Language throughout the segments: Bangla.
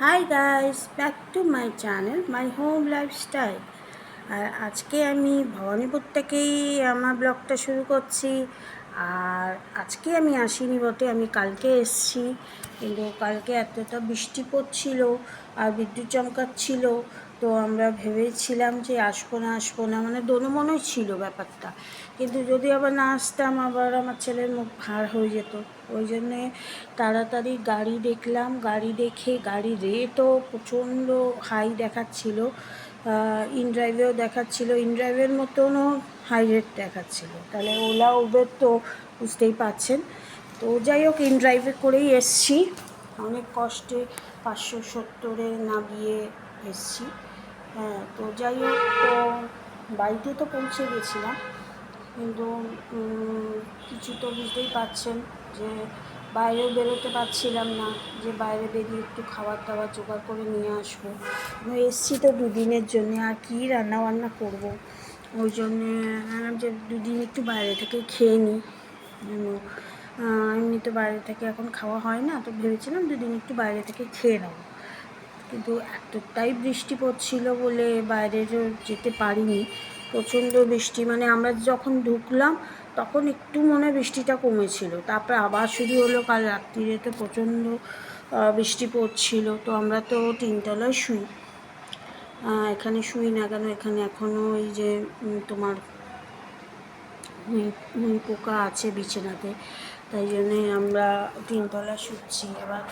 High guys, back to my channel my home lifestyle. আর আজকে আমি ভবানীপুর থেকেই আমার ব্লগটা শুরু করছি। আর আজকে আমি আসিনি বটে, আমি কালকে এসেছি, কিন্তু কালকে এতটা বৃষ্টি পড়ছিল আর বিদ্যুৎ চমকাচ্ছিল, তো আমরা ভেবেছিলাম যে আসবো না মানে দোনোমনোই ছিল ব্যাপারটা। কিন্তু যদি আবার না আসতাম আবার আমার ছেলের মুখ ভার হয়ে যেত। ওই জন্যে তাড়াতাড়ি গাড়ি দেখলাম, গাড়ি দেখে গাড়ির রেটও প্রচণ্ড হাই দেখাচ্ছিল, ইনড্রাইভেও দেখাচ্ছিল, ইনড্রাইভের মতনও হাই রেট দেখাচ্ছিল। তাহলে ওলা উবের তো বুঝতেই পারছেন। তো যাই হোক, ইনড্রাইভে করেই এসছি, অনেক কষ্টে 570-এ নামিয়ে এসছি। হ্যাঁ, তো যাই হোক, তো বাড়িতে তো পৌঁছে গেছিলাম, কিন্তু কিছু তো বুঝতেই পারছেন যে বাইরেও বেরোতে পারছিলাম না, যে বাইরে বেরিয়ে একটু খাবার দাবার জোগাড় করে নিয়ে আসবো। এসছি তো দুদিনের জন্যে, আর কী রান্নাবান্না করবো। ওই জন্যে যে দুদিন একটু বাইরে থেকে খেয়ে নিই। এমনি তো বাইরে থেকে এখন খাওয়া হয় না, তো ভেবেছিলাম দুদিন একটু বাইরে থেকে খেয়ে নেবো। কিন্তু এতটাই বৃষ্টি পড়ছিল বলে বাইরেও যেতে পারিনি। প্রচণ্ড বৃষ্টি, মানে আমরা যখন ঢুকলাম তখন একটু মনে বৃষ্টিটা কমেছিল, তারপরে আবার শুরু হলো। কাল রাত্রিরে তো প্রচণ্ড বৃষ্টি পড়ছিল। তো আমরা তো তিনতলায় শুই, এখানে শুই না কেন, এখানে এখনও এই যে তোমার পোকা আছে বিছানাতে, তাই জন্যে আমরা তিনতলায় শুচ্ছি। এবার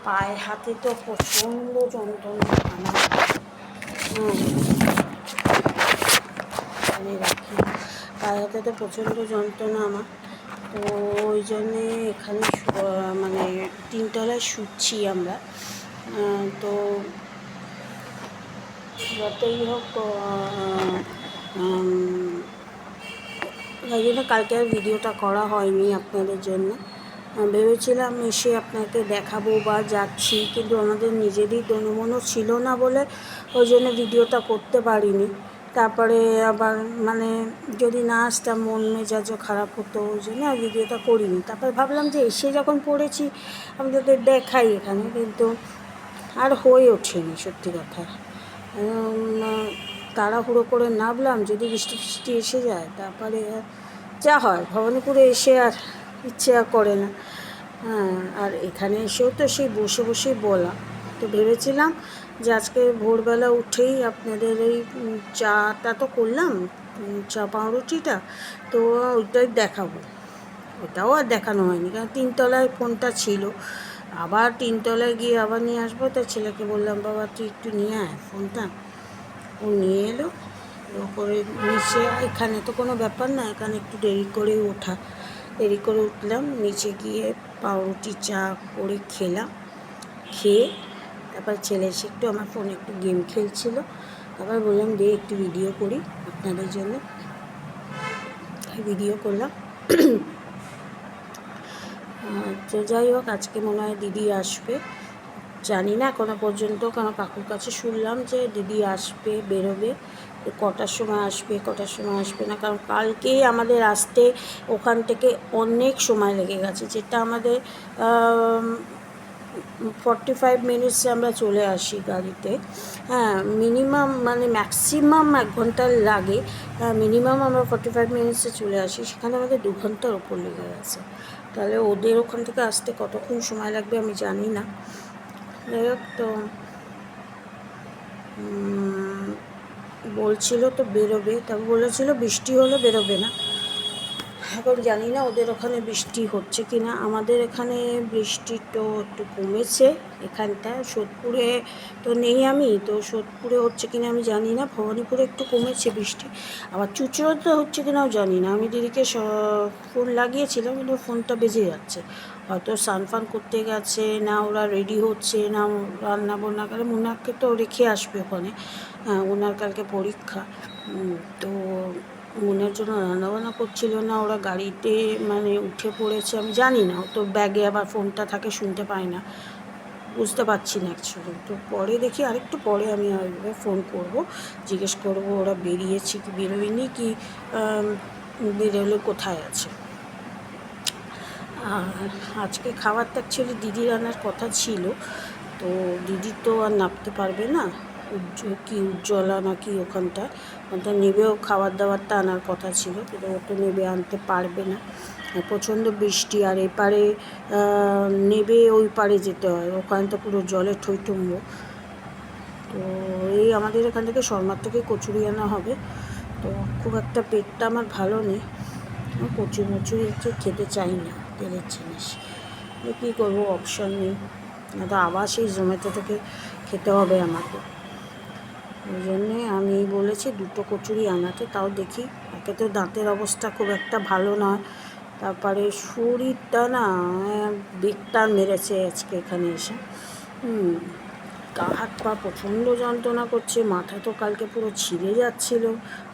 পায়ে হাতে তো প্রচণ্ড যন্ত্রণা আমার, রাখি, পায়ে হাতে তো প্রচণ্ড যন্ত্রণা আমার। তো ওই জন্যে এখানে মানে তিনতলায় শুচ্ছি আমরা। তো যতই হোক, তাই জন্য কালকে আর ভিডিওটা করা হয়নি আপনাদের জন্য। ভেবেছিলাম এসে আপনাকে দেখাবো বা যাচ্ছি, কিন্তু আমাদের নিজেরই দোনোমনো ছিল না বলে ওই জন্য ভিডিওটা করতে পারিনি। তারপরে আবার মানে যদি না আসতাম মন মেজাজও খারাপ হতো, ওই জন্য আর ভিডিওটা করিনি। তারপরে ভাবলাম যে এসে যখন পড়েছি আমি তোদের দেখাই এখানে, কিন্তু আর হয়ে ওঠেনি সত্যি কথা। তাড়াহুড়ো করে নামলাম, যদি বৃষ্টি ফিষ্টি এসে যায় তারপরে যা হয়, ভবানীপুরে এসে আর ইচ্ছে করে না। হ্যাঁ, আর এখানে এসেও তো সেই বসে বসেই বলা। তো ভেবেছিলাম যে আজকে ভোরবেলা উঠেই আপনাদের এই চাটা তো করলাম, চা পাউরুটিটা, তো ওইটাই দেখাবো। ওটাও আর দেখানো হয়নি, কারণ তিনতলায় ফোনটা ছিল। আবার তিনতলায় গিয়ে আবার নিয়ে আসবো, তো ছেলেকে বললাম, বাবা তুই একটু নিয়ে আয় ফোনটা। ও নিয়ে এলো, ওপরে নিচে, এখানে তো কোনো ব্যাপার না, এখানে একটু দেরি করে উঠলাম, নিচে গিয়ে পাউরুটি চা করে খেলাম। খেয়ে তারপর ছেলে এসে একটু আমার ফোনে একটু গেম খেলছিল, তারপর বললাম দে একটু ভিডিও করি আপনাদের জন্য। ভিডিও করলাম। তো যাই হোক, আজকে মনে হয় দিদি আসবে, জানি না এখনো পর্যন্ত, কারণ কাকুর কাছে শুনলাম যে দিদি আসবে, বেরোবে, কটার সময় আসবে না, কারণ কালকেই আমাদের আসতে ওখান থেকে অনেক সময় লেগে গেছে, যেটা আমাদের 45 মিনিটসে আমরা চলে আসি গাড়িতে। হ্যাঁ, মিনিমাম মানে ম্যাক্সিমাম 1 ঘন্টা লাগে, মিনিমাম আমরা 45 মিনিটসে চলে আসি, সেখানে আমাদের 2 ঘন্টার ওপর লেগে গেছে। তাহলে ওদের ওখান থেকে আসতে কতক্ষণ সময় লাগবে আমি জানি না। যাই হোক, তো বলছিল তো বেরোবে, তবে বলেছিল বৃষ্টি হলে বেরোবে না। এখন জানি না ওদের ওখানে বৃষ্টি হচ্ছে কি না। আমাদের এখানে বৃষ্টি তো একটু কমেছে, এখানটা সোদপুরে তো নেই আমি, তো সোদপুরে হচ্ছে কিনা আমি জানি না। ভবানীপুরে একটু কমেছে বৃষ্টি, আবার চুচড়োতে হচ্ছে কিনাও জানি না। আমি দিদিকে ফোন লাগিয়েছিলাম, কিন্তু ফোনটা বেজে যাচ্ছে, হয়তো স্নান করতে গেছে, না ওরা রেডি হচ্ছে, না রান্না বান্না করে। মুনাকে তো রেখে আসবে ওখানে, ওনার কালকে পরীক্ষা। তো মনের জন্য রান্নাবান্না করছিল না, ওরা গাড়িতে মানে উঠে পড়েছে, আমি জানি না। তো ব্যাগে আবার ফোনটা থাকে, শুনতে পাই না, বুঝতে পারছি না অ্যাকচুয়ালি। তো পরে দেখি, আরেকটু পরে আমি আরেকবার ফোন করব, জিজ্ঞেস করব ওরা বেরিয়েছে কি বেরোয়নি, কি বেরোলে কোথায় আছে। আর আজকে খাবারটা অ্যাকচুয়ালি দিদি রান্নার কথা ছিল, তো দিদি তো আর নামতে পারবে না, উজ্জ্বলা না কি ওখানটা নেবেও, খাবার দাবারটা আনার কথা ছিল, কিন্তু ও তো নেবে আনতে পারবে না, প্রচণ্ড বৃষ্টি। আর এপারে নেবে ওই পারে যেতে হয়, ওখানটা পুরো জলে ঠইটুম্ব। তো এই আমাদের এখান থেকে শর্মার থেকে কচুরি আনা হবে। তো খুব একটা পেটটা আমার ভালো নেই, কচুরি হচ্ছে খেতে চাই না তেলের জিনিস, কী করবো, অপশান নেই, না তো আবার সেই জোম্যাটো থেকে খেতে হবে আমাকে। ওই জন্যে আমি বলেছি 2টো কচুরি আনাতে, তাও দেখি। একে তো দাঁতের অবস্থা খুব একটা ভালো নয়, তারপরে শরীরটা না বেগটার মেরেছে আজকে এখানে এসে। গা হাত পা প্রচণ্ড যন্ত্রণা করছে, মাথা তো কালকে পুরো ছিঁড়ে যাচ্ছিল,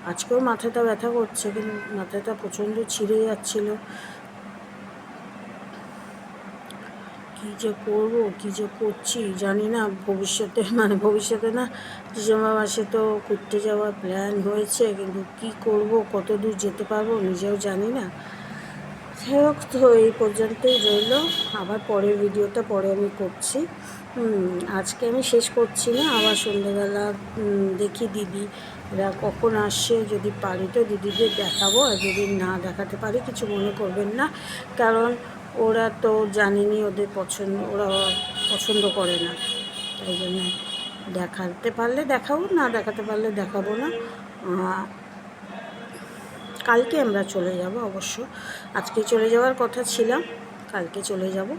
আজকেও মাথাটা ব্যথা করছে, কিন্তু মাথাটা প্রচণ্ড ছিঁড়ে যাচ্ছিল। কী যে করবো, কী যে করছি জানি না। ভবিষ্যতে না ডিসেম্বর মাসে তো ঘুরতে যাওয়ার প্ল্যান হয়েছে, কিন্তু কি করব, কত দূর যেতে পারবো নিজেও জানি না। যাই হোক, তো এই পর্যন্তই রইল, আবার পরের ভিডিওটা পরে আমি করছি। আজকে আমি শেষ করছি না, আবার সন্ধ্যেবেলা দেখি দিদিরা কখন আসছে, যদি পারি তো দিদিদের দেখাবো, আর যদি না দেখাতে পারি কিছু মনে করবেন না, কারণ ওরা তো জানেনি, ওরা পছন্দ করে না, তাই জন্য দেখাতে পারলে দেখাবো, না দেখাতে পারলে দেখাবো না। কালকে আমরা চলে যাব, অবশ্য আজকে চলে যাওয়ার কথা ছিলাম, কালকে চলে যাব,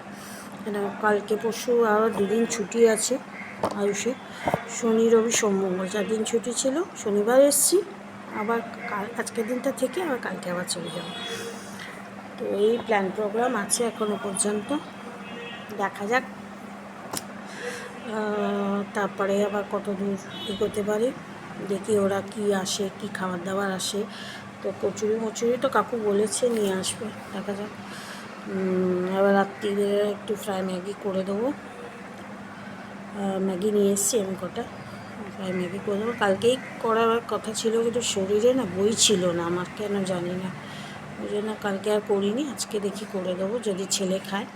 কেন কালকে পরশু আরও 2 দিন ছুটি আছে আয়ুষে, শনি রবি সোম মঙ্গল 4 দিন ছুটি ছিল, শনিবার এসছি, আবার আজকের দিনটা থেকে আবার কালকে আবার চলে যাব। তো এই প্ল্যান প্রোগ্রাম আছে এখনও পর্যন্ত, দেখা যাক তারপরে আবার কত দূর এগোতে পারি, দেখি ওরা কি আসে, কি খাবার দাবার আসে। তো কচুরি তো কাকু বলেছে নিয়ে আসবে, দেখা যাক। এবার রাত্রিরে একটু ফ্রাই ম্যাগি করে দেবো, ম্যাগি নিয়ে এসেছি আমি কটা, ফ্রাই ম্যাগি করে দেবো। কালকেই করার কথা ছিল, কিন্তু শরীরে না বই ছিল না আমার, কেন জানি না, ওই জন্য কালকে আর করিনি, আজকে দেখি করে দেবো যদি ছেলে খায়,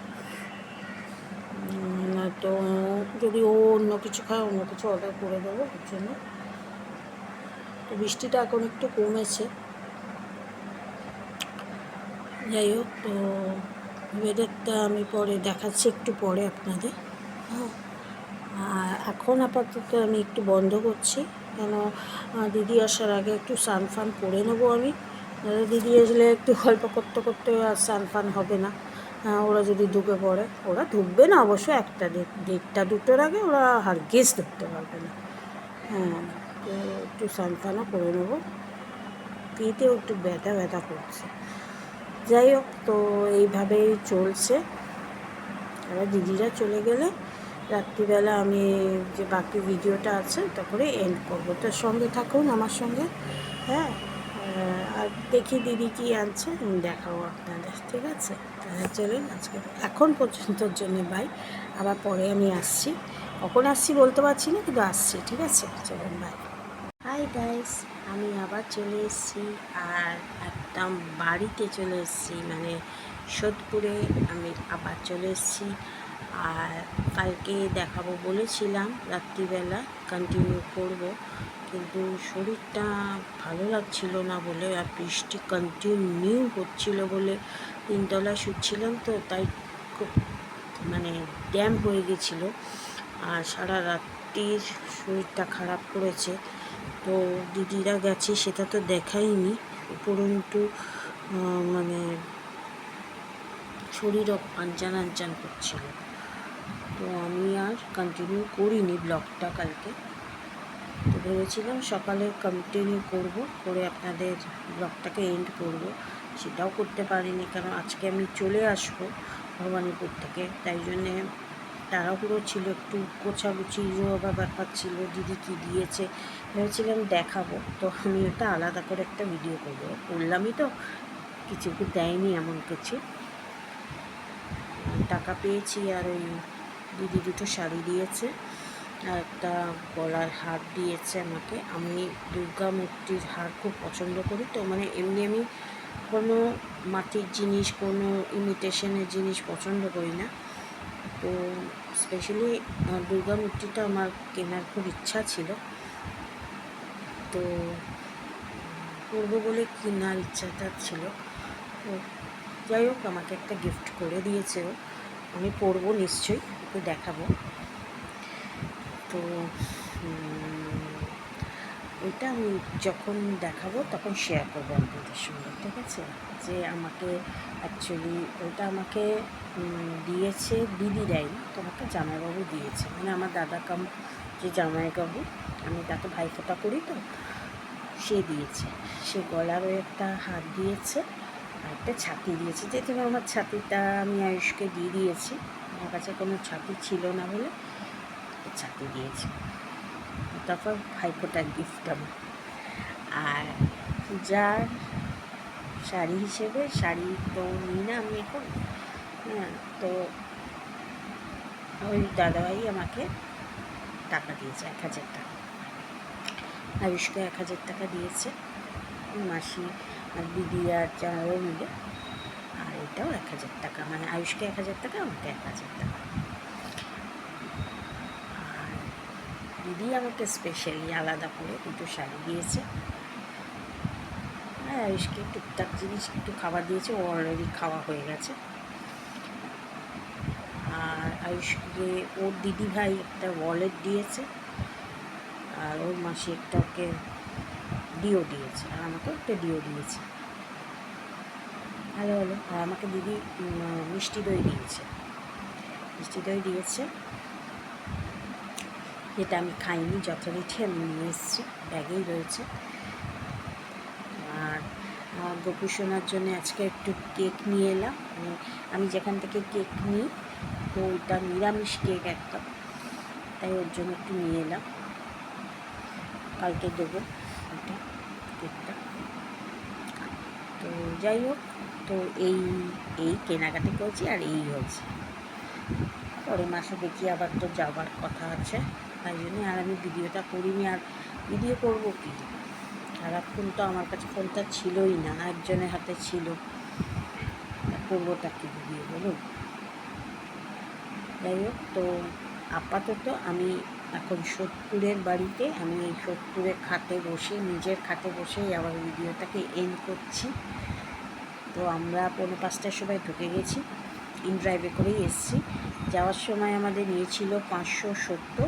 তো যদি ও অন্য কিছু খায় অন্য কিছু অর্ডার করে দেবো ওর জন্য। তো বৃষ্টিটা এখন একটু কমেছে, যাই হোক। তো ওয়েদারটা আমি পরে দেখাচ্ছি একটু পরে আপনাদের। হ্যাঁ, আর এখন আপাতত আমি একটু বন্ধ করছি, কেন দিদি আসার আগে একটু স্নান ফান করে নেবো আমি। দিদি আসলে একটু গল্প করতে করতে আর স্নান ফান হবে না, ওরা যদি ঢুকে পড়ে, ওরা ঢুকবে না অবশ্য, 1টা 2টোর আগে ওরা হারগিজ ঢুকতে পারবে না। হ্যাঁ, তো একটু স্নান ফানও করে নেবো, পিঠেও একটু ব্যথা করছে। যাই হোক, তো এইভাবেই চলছে। এবার দিদিরা চলে গেলে রাত্রিবেলা আমি যে বাকি ভিডিওটা আছে তারপরে এন্ড করবো, তার সঙ্গে থাকুন আমার সঙ্গে। হ্যাঁ, আর দেখি দিদি কি আনছে আমি দেখাবো আপনাদের, ঠিক আছে? তাহলে চলুন আজকে এখন পর্যন্তর জন্য বাই, আবার পরে আমি আসছি, কখন আসছি বলতে পারছি না, কিন্তু আসছি, ঠিক আছে? চলুন বাই। হাই গাইস, আমি আবার চলে এসেছি, আর একদম বাড়িতে চলে এসেছি, মানে সোদপুরে আমি আবার চলে এসেছি। আর কালকে দেখাবো বলেছিলাম, রাত্রিবেলা কন্টিনিউ করব, কিন্তু শরীরটা ভালো লাগছিল না বলে, আর বৃষ্টি কন্টিনিউ হচ্ছিল বলে 3তলায় শুচ্ছিলাম, তো তাই খুব মানে ড্যাম হয়ে গেছিলো, আর সারা রাত্রির শরীরটা খারাপ করেছে। তো দিদিরা গেছে সেটা তো দেখাইনি, উপরন্তু মানে শরীরও আনচান করছিল, তো আমি আর কন্টিনিউ করিনি ব্লগটা কালকে। তো ভেবেছিলাম সকালে কন্টিনিউ করব, করে আপনাদের ব্লগটাকে এন্ড করব, সেটাও করতে পারিনি, কারণ আজকে আমি চলে আসবো ভবানীপুর থেকে, তাই জন্যে তাড়াহুড়ো ছিল, একটু গোছাগুছিরও আবার ব্যাপার ছিল, দিদি কী দিয়েছে ভেবেছিলাম দেখাবো, তো আমি ওটা আলাদা করে একটা ভিডিও করলামই, তো কিছু দেয়নি এমন কিছু, টাকা পেয়েছি, আর ওই দিদি 2টো শাড়ি দিয়েছে, আর একটা গলার হার দিয়েছে আমাকে। আমি দুর্গা মূর্তির হার খুব পছন্দ করি, তো মানে এমনি আমি কোনো মাটির জিনিস, কোনো ইমিটেশনের জিনিস পছন্দ করি না, তো স্পেশালি দুর্গা মূর্তিটা আমার কেনার খুব ইচ্ছা ছিল, তো করবো বলে কেনার ইচ্ছাটা ছিল। তো যাই হোক, আমাকে একটা গিফট করে দিয়েছে ও, আমি পরবো নিশ্চয়ই, ওকে দেখাবো। তো ওইটা আমি যখন দেখাবো তখন শেয়ার করবো আপনাদের সঙ্গে, ঠিক আছে? যে আমাকে অ্যাকচুয়ালি ওটা আমাকে দিয়েছে, দিদি দেয়নি, তোমাকে জামাইবাবু দিয়েছে, মানে আমার দাদা কাম যে জামাইবাবু, আমি তাকে ভাইফোঁটা করি, তো সে দিয়েছে। সে গলারও একটা হাত দিয়েছে আর একটা ছাতি দিয়েছে, যেহেতু আমার ছাতিটা আমি আয়ুষকে দিয়ে দিয়েছি, আমার কাছে কোনো ছাতি ছিল না বলে ছাতি দিয়েছে। তারপর ভাইফোঁটার গিফট আমার। আর পূজার শাড়ি হিসেবে, শাড়ি তো নিই না আমি এখন, হ্যাঁ, তো ওই দাদাভাই আমাকে টাকা দিয়েছে 1,000 টাকা, আয়ুষকে 1,000 টাকা দিয়েছে, মাসি আর দিদি আর জামাইও মিলে, আর এটাও 1,000 টাকা, মানে আয়ুষকে 1,000 টাকা, আমাকে 1,000 টাকা। আর দিদি আমাকে স্পেশালি আলাদা করে দুটো শাড়ি দিয়েছে, আর আয়ুষকে টুকটাক জিনিস একটু খাবার দিয়েছে, ও অলরেডি খাওয়া হয়ে গেছে। আর আয়ুষকে ওর দিদি ভাই একটা ওয়ালেট দিয়েছে, আর ওর মাসি একটা ওকে ডিও দিয়েছে, আর আমাকেও একটা ডিও দিয়েছে, ভালো হলো। আর আমাকে দিদি মিষ্টি দই দিয়েছে, মিষ্টি দই দিয়েছে, যেটা আমি খাইনি, যথারীতি আমি নিয়ে এসেছি, ব্যাগেই রয়েছে। আর আমার গোপু সোনার জন্য আজকে একটু কেক নিয়ে এলাম, মানে আমি যেখান থেকে কেক নিই, তো ওইটা নিরামিষ কেক একদম, তাই ওর জন্য একটু নিয়ে এলাম, কালকে দেবো ওটা কেকটা। তো যাই হোক, তো এই কেনাকাটি করেছি, আর এই হয়েছে। পরের মাসে দেখি আবার তো যাবার কথা আছে, তাই জন্যে আর আমি ভিডিওটা করিনি। আর ভিডিও করবো কি, সারাক্ষণ তো আমার কাছে ফোনটা ছিলই না, একজনের হাতে ছিল, করবোটা কি ভিডিও বলুন। যাই হোক, তো আপাতত আমি এখন সোদপুরের বাড়িতে, আমি এই সোদপুরের খাটে বসে, নিজের খাটে বসেই আবার ভিডিওটাকে এন্ড করছি। তো আমরা 4:45টার সময় ঢুকে গেছি, ইন ড্রাইভে করেই এসেছি। যাওয়ার সময় আমাদের নিয়েছিল 570,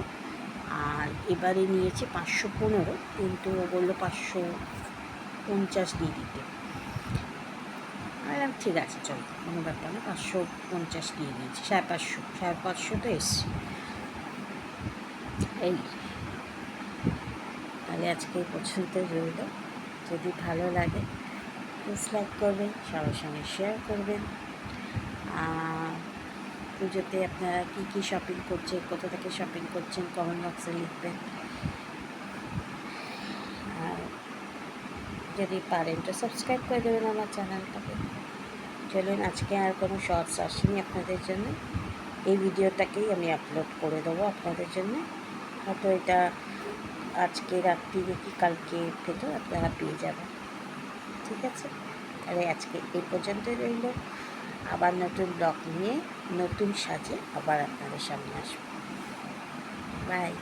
আর এবারে নিয়েছে 515, কিন্তু ও বললো 550 দিয়ে দিতে। আর ঠিক আছে, চলো, কোনো ব্যাপার না, 550 দিয়ে দিয়েছি, 550 তো এসছি। এই তাহলে আজকে পছন্দ রইল, যদি ভালো লাগে প্লিজ লাইক করবেন, সবার সঙ্গে শেয়ার করবেন। পুজোতে আপনারা কী কী শপিং করছেন, কোথা থেকে শপিং করছেন, কমেন্ট বক্সে লিখবেন। আর যদি পারেন তো সাবস্ক্রাইব করে দেবেন আমার চ্যানেলটাকে। চলুন, আজকে আর কোনো শর্টস আসেনি আপনাদের জন্য, এই ভিডিওটাকেই আমি আপলোড করে দেবো আপনাদের জন্য। হয়তো এটা আজকে রাত্রি দেখি, কালকে ভেতর আপনারা পেয়ে যাবেন, ঠিক আছে? তাহলে আজকে এই পর্যন্তই রইল, আবার নতুন ব্লগ নিয়ে নতুন সাজে আবার আপনাদের সামনে আসবো। বাই।